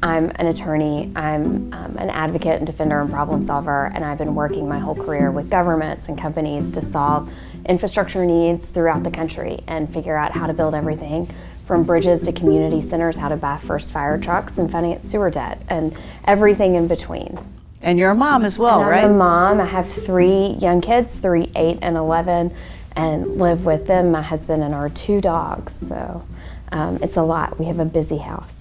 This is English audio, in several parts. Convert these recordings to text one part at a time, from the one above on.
I'm an attorney, I'm an advocate and defender and problem solver, and I've been working my whole career with governments and companies to solve infrastructure needs throughout the country and figure out how to build everything from bridges to community centers, how to buy first fire trucks and finance sewer debt, and everything in between. And you're a mom as well, right? I'm a mom. I have 3 young kids, 3, 8, and 11, and live with them, my husband, and our 2 dogs. So it's a lot. We have a busy house.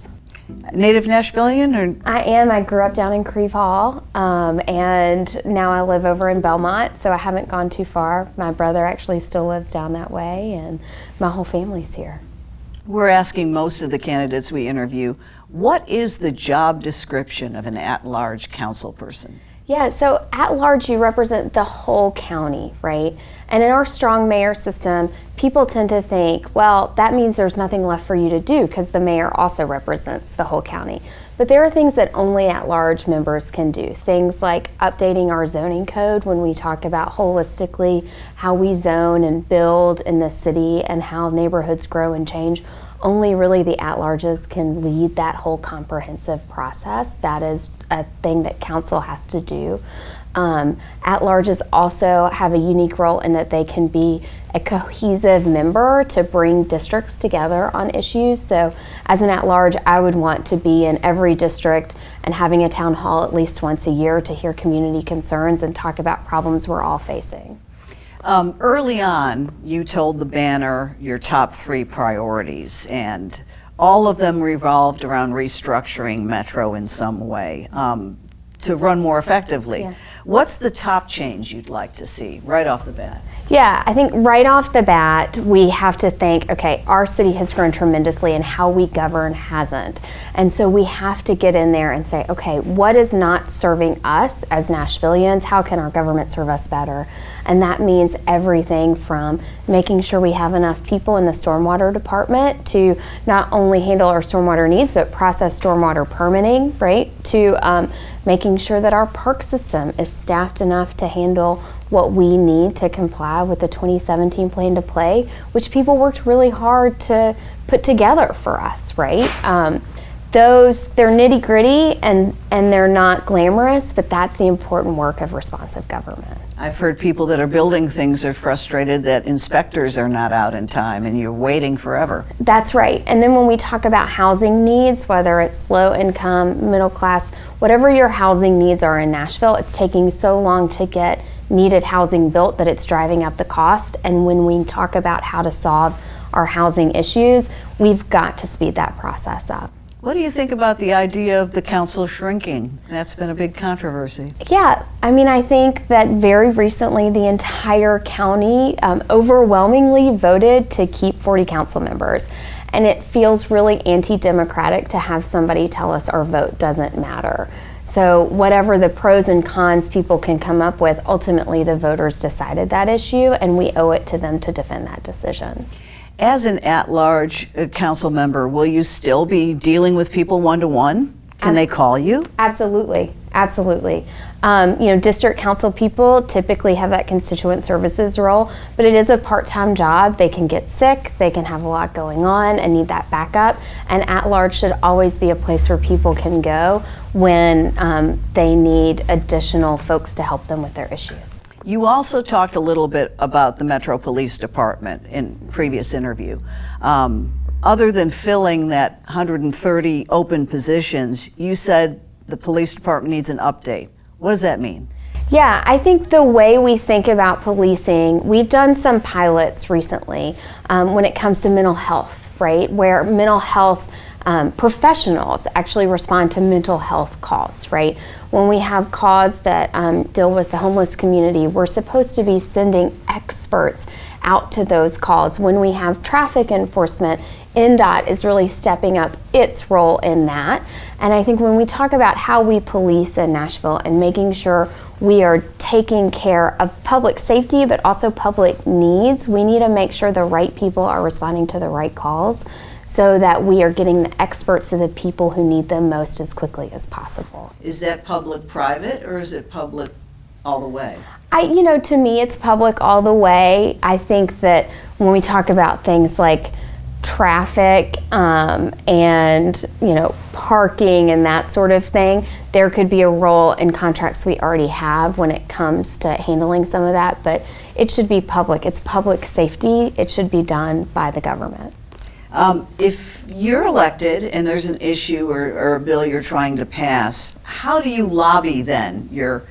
Native Nashvilleian? Or? I am. I grew up down in Creve Hall, and now I live over in Belmont, so I haven't gone too far. My brother actually still lives down that way, and my whole family's here. We're asking most of the candidates we interview, what is the job description of an at-large council person? Yeah, so at large you represent the whole county, right? And in our strong mayor system, people tend to think, well, that means there's nothing left for you to do because the mayor also represents the whole county. But there are things that only at-large members can do. Things like updating our zoning code when we talk about holistically how we zone and build in the city and how neighborhoods grow and change. Only really the at-larges can lead that whole comprehensive process. That is a thing that council has to do. At-larges also have a unique role in that they can be a cohesive member to bring districts together on issues. So as an at-large, I would want to be in every district and having a town hall at least once a year to hear community concerns and talk about problems we're all facing. Early on, you told the banner your top 3 priorities, and all of them revolved around restructuring Metro in some way to run more effectively. Yeah. What's the top change you'd like to see right off the bat? Yeah, I think right off the bat, we have to think, okay, our city has grown tremendously and how we govern hasn't. And so we have to get in there and say, okay, what is not serving us as Nashvilleians? How can our government serve us better? And that means everything from making sure we have enough people in the stormwater department to not only handle our stormwater needs, but process stormwater permitting, right? To making sure that our park system is staffed enough to handle what we need to comply with the 2017 plan to play, which people worked really hard to put together for us, right? They're nitty gritty and they're not glamorous, but that's the important work of responsive government. I've heard people that are building things are frustrated that inspectors are not out in time and you're waiting forever. That's right. And then when we talk about housing needs, whether it's low income, middle class, whatever your housing needs are in Nashville, it's taking so long to get needed housing built that it's driving up the cost. And when we talk about how to solve our housing issues, we've got to speed that process up. What do you think about the idea of the council shrinking? That's been a big controversy. Yeah, I mean, I think that very recently the entire county overwhelmingly voted to keep 40 council members. And it feels really anti-democratic to have somebody tell us our vote doesn't matter. So whatever the pros and cons people can come up with, ultimately the voters decided that issue, and we owe it to them to defend that decision. As an at-large council member, will you still be dealing with people one-to-one? Can they call you? Absolutely, absolutely. District council people typically have that constituent services role, but it is a part-time job. They can get sick, they can have a lot going on and need that backup. And at-large should always be a place where people can go when they need additional folks to help them with their issues. You also talked a little bit about the Metro Police Department in previous interview. Other than filling that 130 open positions, you said the police department needs an update. What does that mean? Yeah, I think the way we think about policing, we've done some pilots recently when it comes to mental health, right? Where mental health professionals actually respond to mental health calls, right? When we have calls that deal with the homeless community, we're supposed to be sending experts out to those calls. When we have traffic enforcement, NDOT is really stepping up its role in that. And I think when we talk about how we police in Nashville and making sure we are taking care of public safety, but also public needs, we need to make sure the right people are responding to the right calls so that we are getting the experts to the people who need them most as quickly as possible. Is that public-private or is it public all the way? To me, it's public all the way. I think that when we talk about things like traffic and parking and that sort of thing, there could be a role in contracts we already have when it comes to handling some of that, but it should be public. It's public safety. It should be done by the government. If you're elected and there's an issue or a bill you're trying to pass, how do you lobby then your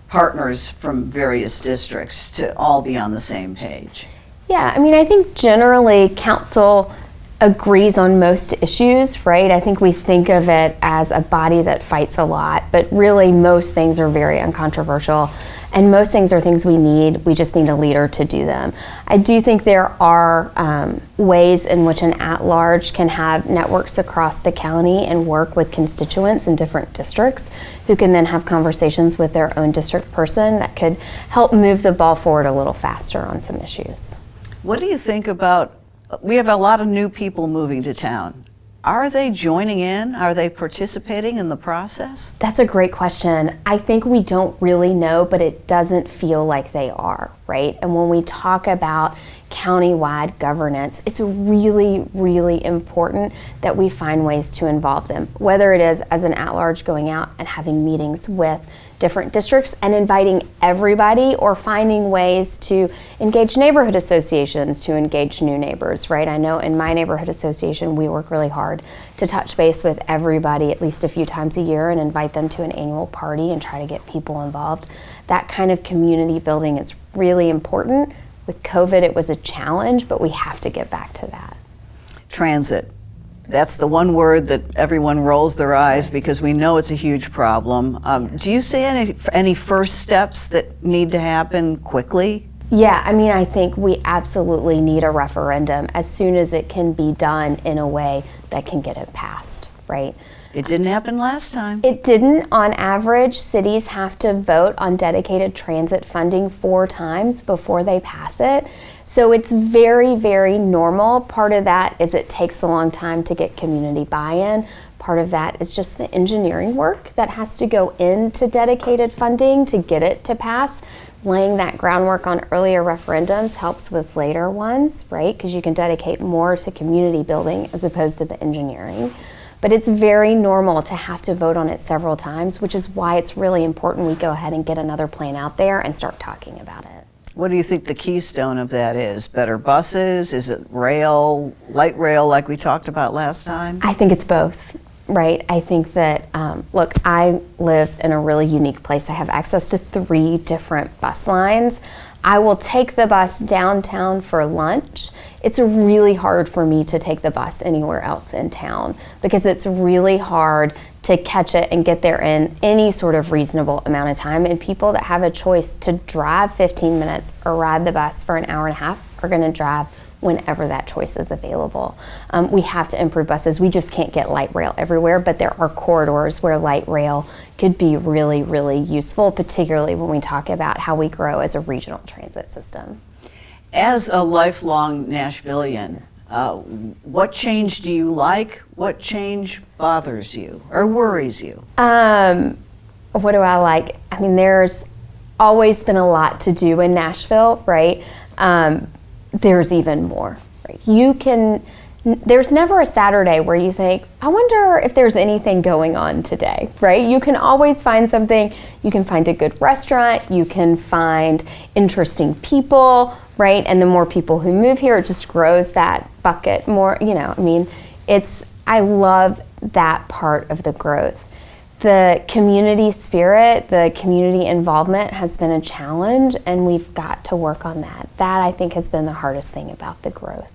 partners from various districts to all be on the same page? Yeah, I think generally council agrees on most issues, right? I think we think of it as a body that fights a lot, but really most things are very uncontroversial, and most things are things we need. We just need a leader to do them. I do think there are ways in which an at-large can have networks across the county and work with constituents in different districts who can then have conversations with their own district person that could help move the ball forward a little faster on some issues. What do you think about, we have a lot of new people moving to town. Are they joining in? Are they participating in the process? That's a great question. I think we don't really know, but it doesn't feel like they are, right? And when we talk about countywide governance, it's really, really important that we find ways to involve them, whether it is as an at-large going out and having meetings with different districts and inviting everybody, or finding ways to engage neighborhood associations to engage new neighbors, right? I know in my neighborhood association, we work really hard to touch base with everybody at least a few times a year and invite them to an annual party and try to get people involved. That kind of community building is really important. With COVID, it was a challenge, but we have to get back to that. Transit. That's the one word that everyone rolls their eyes because we know it's a huge problem. Do you see any first steps that need to happen quickly? Yeah, I think we absolutely need a referendum as soon as it can be done in a way that can get it passed, right? It didn't happen last time. It didn't. On average, cities have to vote on dedicated transit funding 4 times before they pass it. So it's very, very normal. Part of that is it takes a long time to get community buy-in. Part of that is just the engineering work that has to go into dedicated funding to get it to pass. Laying that groundwork on earlier referendums helps with later ones, right? Because you can dedicate more to community building as opposed to the engineering. But it's very normal to have to vote on it several times, which is why it's really important we go ahead and get another plan out there and start talking about it. What do you think the keystone of that is? Better buses? Is it rail, light rail like we talked about last time? I think it's both, right? I think that, look, I live in a really unique place. I have access to 3 different bus lines. I will take the bus downtown for lunch. It's really hard for me to take the bus anywhere else in town because it's really hard to catch it and get there in any sort of reasonable amount of time. And people that have a choice to drive 15 minutes or ride the bus for an hour and a half are going to drive whenever that choice is available. We have to improve buses. We just can't get light rail everywhere, but there are corridors where light rail could be really, really useful, particularly when we talk about how we grow as a regional transit system. As a lifelong Nashvilleian, what change do you like? What change bothers you or worries you? What do I like? There's always been a lot to do in Nashville, right? There's even more, right? There's never a Saturday where you think, I wonder if there's anything going on today, right? You can always find something. You can find a good restaurant. You can find interesting people, right? And the more people who move here, it just grows that bucket more, I love that part of the growth. The community spirit, the community involvement has been a challenge, and we've got to work on that. That, I think, has been the hardest thing about the growth.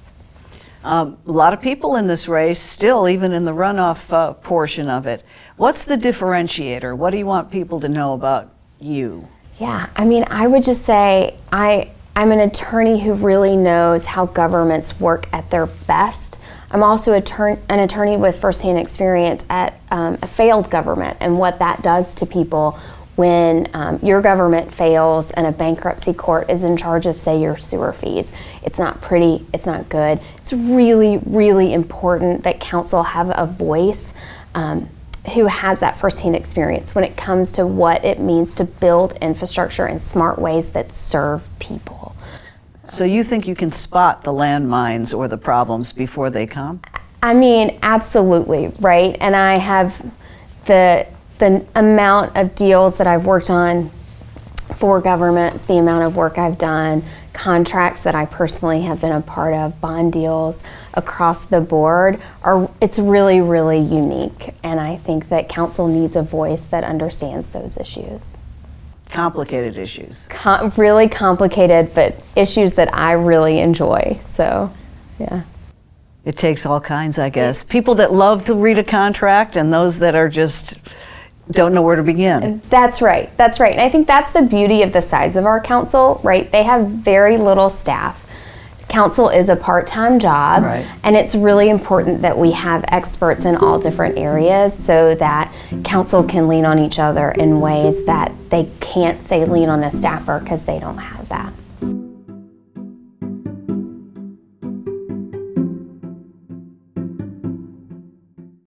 A lot of people in this race, still, even in the runoff portion of it. What's the differentiator? What do you want people to know about you? Yeah, I would just say I'm an attorney who really knows how governments work at their best. I'm also an attorney with firsthand experience at a failed government and what that does to people when your government fails and a bankruptcy court is in charge of, say, your sewer fees. It's not pretty, it's not good. It's really, really important that council have a voice who has that firsthand experience when it comes to what it means to build infrastructure in smart ways that serve people. So you think you can spot the landmines or the problems before they come? I mean, absolutely, right? And I have the amount of deals that I've worked on for governments, the amount of work I've done, contracts that I personally have been a part of, bond deals across the board, it's really, really unique. And I think that council needs a voice that understands those issues. Complicated issues. Really complicated, but issues that I really enjoy, so yeah. It takes all kinds, I guess. People that love to read a contract and those that are just don't know where to begin. That's right. And I think that's the beauty of the size of our council, right? They have very little staff. Council is a part-time job, right. And it's really important that we have experts in all different areas so that council can lean on each other in ways that they can't, say, lean on a staffer because they don't have that.